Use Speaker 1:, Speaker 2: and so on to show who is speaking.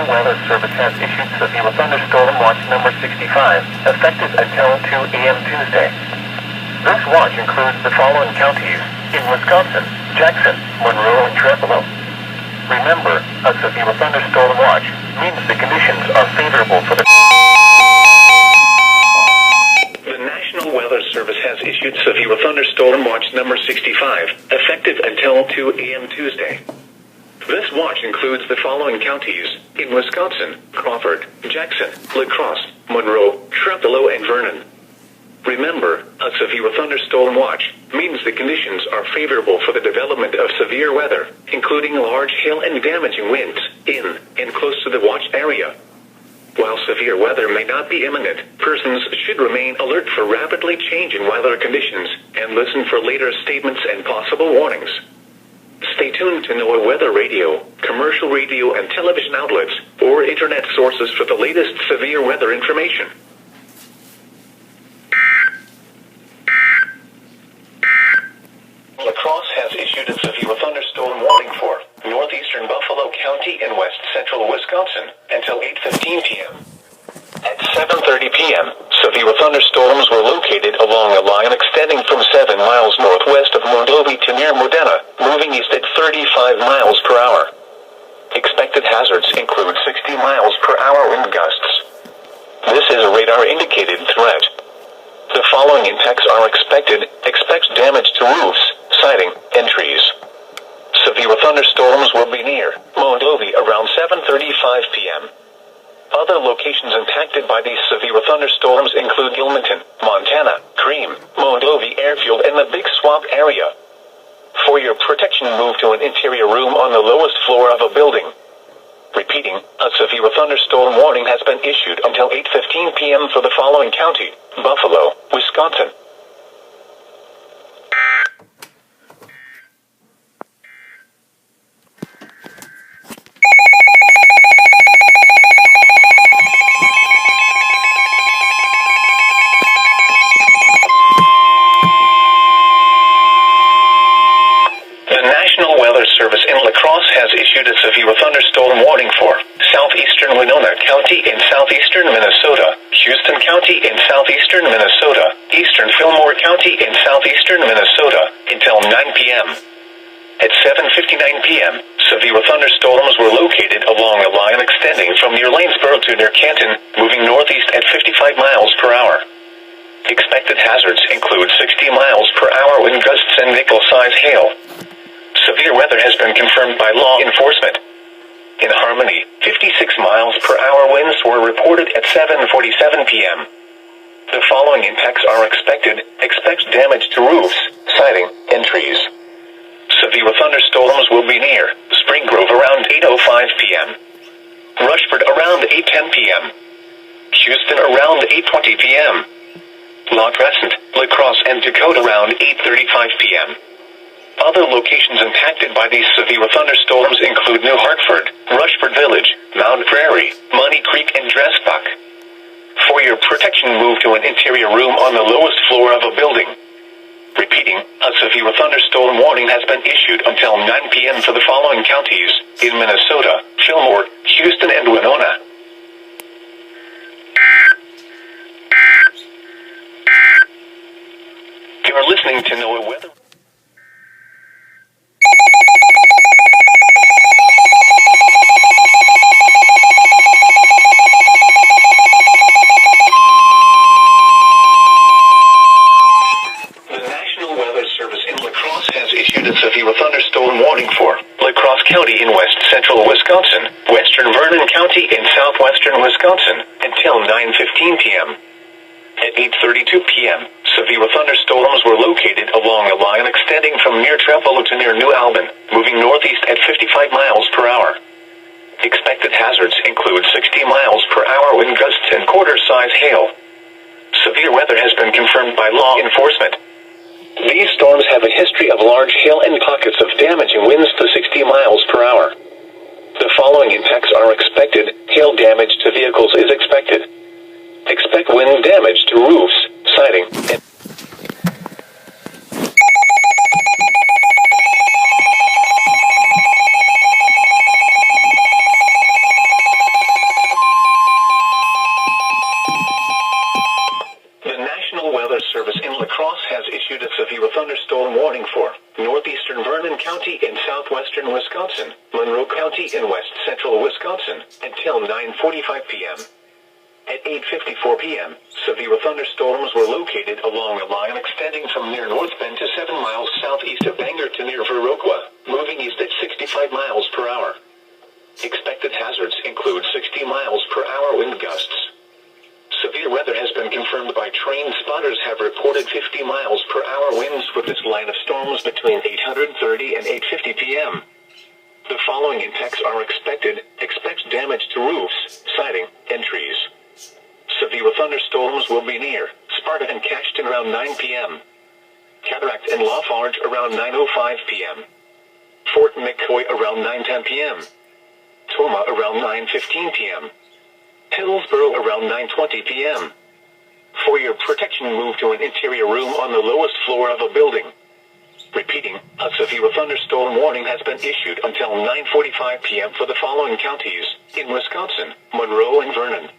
Speaker 1: Weather Service has issued severe thunderstorm watch number 65, effective until 2 a.m. Tuesday. This watch includes the following counties in Wisconsin: Jackson, Monroe, and Trempealeau. Remember, a severe thunderstorm watch means the conditions are favorable for the... The National Weather Service has issued severe thunderstorm watch number 65, effective until 2 a.m. Tuesday. This watch includes the following counties in Wisconsin: Crawford, Jackson, La Crosse, Monroe, Trempealeau, and Vernon. Remember, a severe thunderstorm watch means the conditions are favorable for the development of severe weather, including large hail and damaging winds in and close to the watch area. While severe weather may not be imminent, persons should remain alert for rapidly changing weather conditions and listen for later statements and possible warnings. Stay tuned to NOAA Weather Radio, commercial radio and television outlets, or internet sources for the latest severe weather information. La Crosse has issued a severe thunderstorm warning for northeastern Buffalo County and west central Wisconsin until 8:15 p.m. At 7:30 p.m., severe thunderstorms were located along a line extending from 7 miles northwest of Mondovi to near Modena, moving east at 35 miles per hour. Expected hazards include 60 miles per hour wind gusts. This is a radar-indicated threat. The following impacts are expected. Expect damage to roofs, siding, and trees. Severe thunderstorms will be near Mondovi around 7:35 p.m. Other locations impacted by these severe thunderstorms include Gilmanton, Montana, Cream, Mondovi Airfield, and the Big Swamp area. For your protection, move to an interior room on the lowest floor of a building. Repeating, a severe thunderstorm warning has been issued until 8:15 p.m. for the following county: Buffalo, Wisconsin. Has issued a severe thunderstorm warning for southeastern Winona County in southeastern Minnesota, Houston County in southeastern Minnesota, eastern Fillmore County in southeastern Minnesota, until 9 p.m. At 7:59 p.m., severe thunderstorms were located along a line extending from near Lanesboro to near Canton, moving northeast at 55 miles per hour. Expected hazards include 60 miles per hour wind gusts and nickel-size hail. Severe weather has been confirmed by law enforcement. In Harmony, 56 miles per hour winds were reported at 7:47 p.m. The following impacts are expected. Expect damage to roofs, siding, and trees. Severe thunderstorms will be near Spring Grove around 8:05 p.m. Rushford around 8:10 p.m. Houston around 8:20 p.m. La Crescent, La Crosse, and Dakota around 8:35 p.m. Other locations impacted by these severe thunderstorms include New Hartford, Rushford Village, Mount Prairie, Money Creek, and Dressbach. For your protection, move to an interior room on the lowest floor of a building. Repeating, a severe thunderstorm warning has been issued until 9 p.m. for the following counties in Minnesota: Fillmore, Houston, and Winona. You're listening to NOAA Weather. Severe thunderstorm warning for La Crosse County in west central Wisconsin, western Vernon County in southwestern Wisconsin, until 9:15 p.m. At 8:32 p.m., severe thunderstorms were located along a line extending from near Trempealeau to near New Albin, moving northeast at 55 miles per hour. Expected hazards include 60 miles per hour wind gusts and quarter-size hail. Severe weather has been confirmed by law enforcement. These storms have a history of large hail and pockets of damaging winds to 60 miles per hour. The following impacts are expected. Hail damage to vehicles is expected. Expect wind damage to roofs, siding, and Wisconsin, Monroe County in west central Wisconsin, until 9:45 p.m. At 8:54 p.m., severe thunderstorms were located along a line extending from near North Bend to 7 miles southeast of Bangor to near Viroqua, moving east at 65 miles per hour. Expected hazards include 60 miles per hour wind gusts. Severe weather has been confirmed by train spotters have reported 50 miles per hour winds with this line of storms between 8:30 and 8:50 p.m. The following impacts are expected. Expect damage to roofs, siding, and trees. Severe thunderstorms will be near Sparta and Caxton around 9 p.m. Cataract and Lafarge around 9:05 p.m. Fort McCoy around 9:10 p.m. Toma around 9:15 p.m. Hillsborough around 9:20 p.m. For your protection, move to an interior room on the lowest floor of a building. Repeating, a severe thunderstorm warning has been issued until 9:45 p.m. for the following counties in Wisconsin: Monroe and Vernon.